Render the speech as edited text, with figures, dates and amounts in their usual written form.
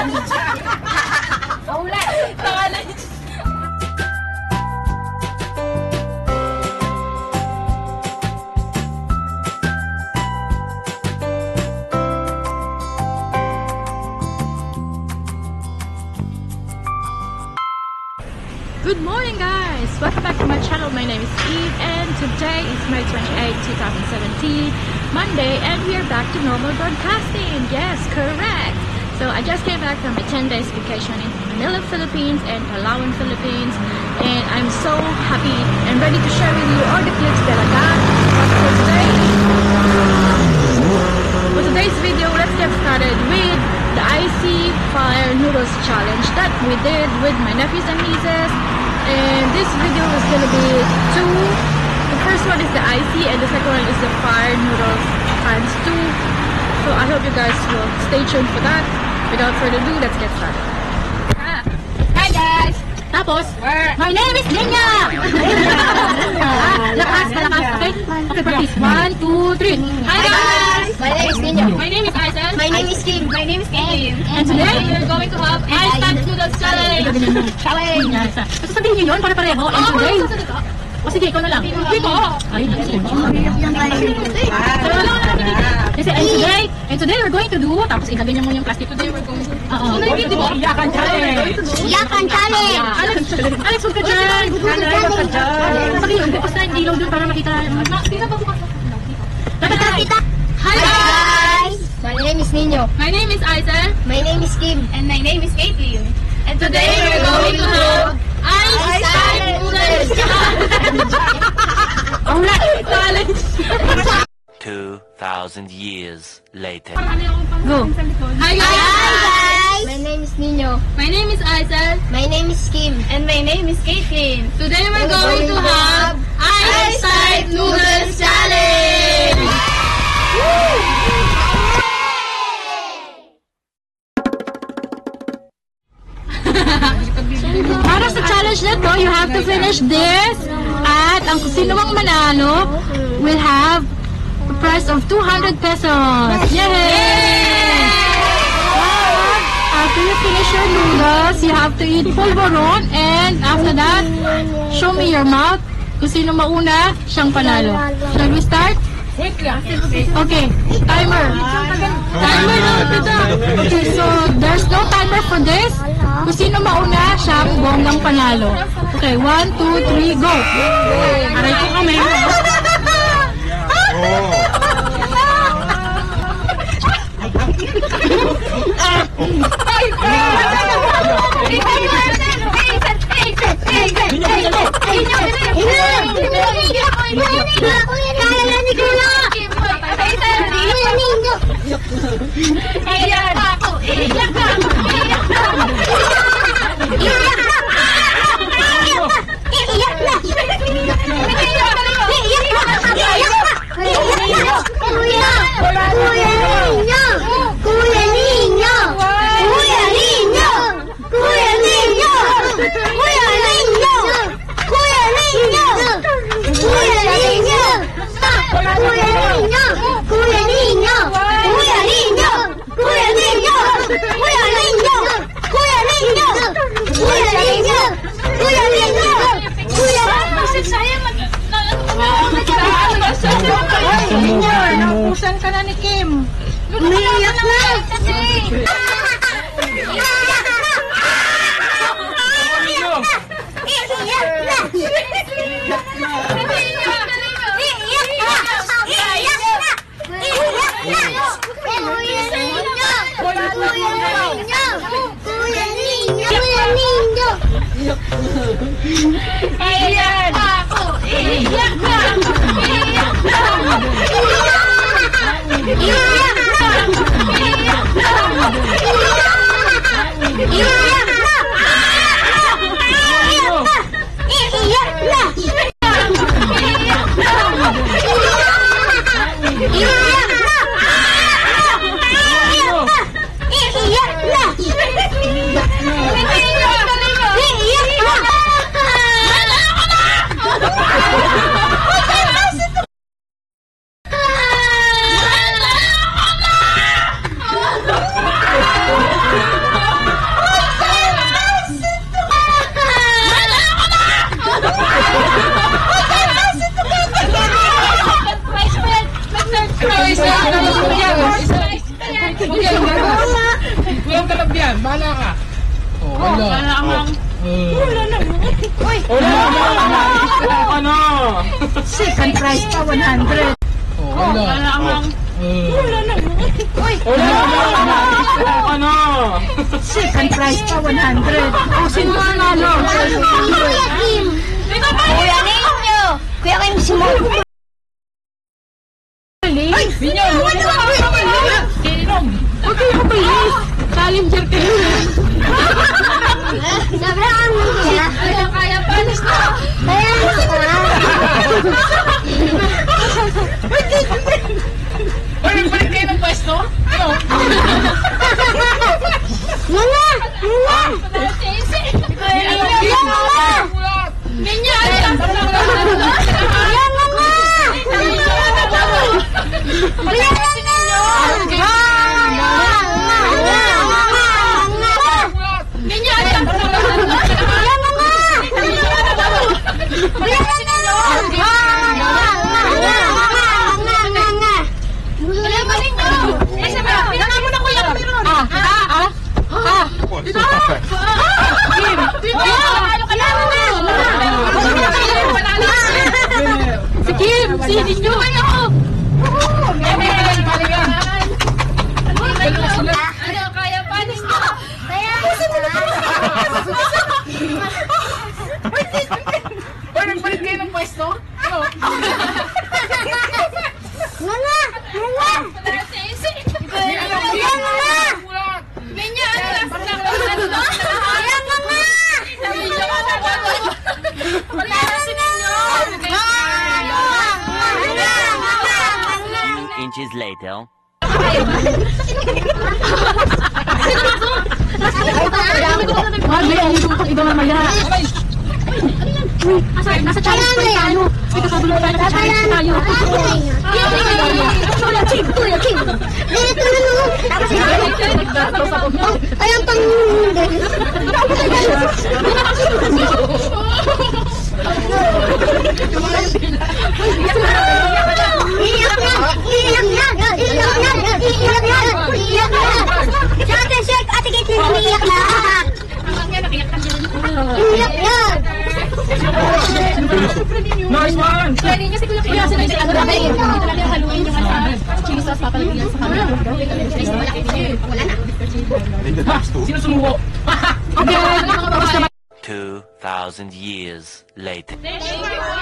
Good morning guys! Welcome back to my channel. My name is Eve and today is May 28, 2017, Monday, and we are back to normal broadcasting. Yes, correct! So I just came back from a 10 days vacation in Manila, Philippines and Palawan, Philippines, and I'm so happy and ready to share with you all the clips that I got. For today's video, let's get started with the icy fire noodles challenge that we did with my nephews and nieces. And this video is gonna be two. The first one is the icy and the second one is the fire noodles times 2. So I hope you guys will stay tuned for that. Without further ado, let's get started. Hi guys! Tapos, My name is Nina! lakas, okay? Okay, practice. 1, 2, 3. Hi guys! My name is Nina. My name is Aizen. My name is Kim. My name is Kim. And today, we're going to have ice time noodles challenge! Challenge! Basta sabihin nyo yun para pareho. And today, o sige, ikaw na lang. Dito! Ay, and today we're going to do, tapos ilagay niya muna yung plastic. Today we're going to do, Iyakan challenge! Iyakan challenge! Alex, huwag ka dyan! Sabi yung bukas na yung ilaw dun para makita. Dapat nakita! Hi guys! My name is Nino. My name is Aizen. My name is Kim. And my name is Caitlin. And today we're going to have ice time noodles challenge! 2,000 years later. Go! Hi guys! My name is Nino. My name is Aizen. My name is Kim. And my name is Caitlin. Today we're going to have ice time noodles challenge! Para sa challenge na to, you have to finish this. At ang sino mang manalo will have a prize of 200 pesos. Yay! After you finish your noodles, you have to eat pulveron. And after that, show me your mouth. Kung sino mauna, siyang panalo. Shall we start? Okay, timer. Timer na dito. Okay, so there's no timer for this. Kung sino mauna, siyang bonggang panalo. Okay, 1, 2, 3, go! Aray ko kami. Naupusan ka na ni Kim. Umiiyak na! Wala amang... Ano? Second prize pa, 100. Wala amang... Ano? Second prize pa, 100. O, sino manalo? Kuya Kim! Kuya Ninyo! Kuya Kim si Mo! Huwag kayo mabalis. Challenger kayo. Sobrang kaya. Kaya pa. Kaya Balik kayo ng pwesto? Ano? Mga! Si Kim, si Ninyo. Kaya pa. Balik kayo ng pwesto? Ano? Few inches later. Ito mamaya. Nasa challenge pa tayo. May kasabulan tayo. Nasa challenge tayo. Kuya Kim! Dito na mo! Ayang pang... Iyak na! Iyak na! Iyak na! Iyak na! Iyak na! Shake, shake! Ate Kate, iyak na! Iyak na! Nice one! Pwede niya si Kuya Kim. Kasi nagsasabi na yun. Ito lang yung haluin yung chili sauce papalagyan sa kanila. Sino sumuko? Okay, tapos na 2,000 years later. Thank you.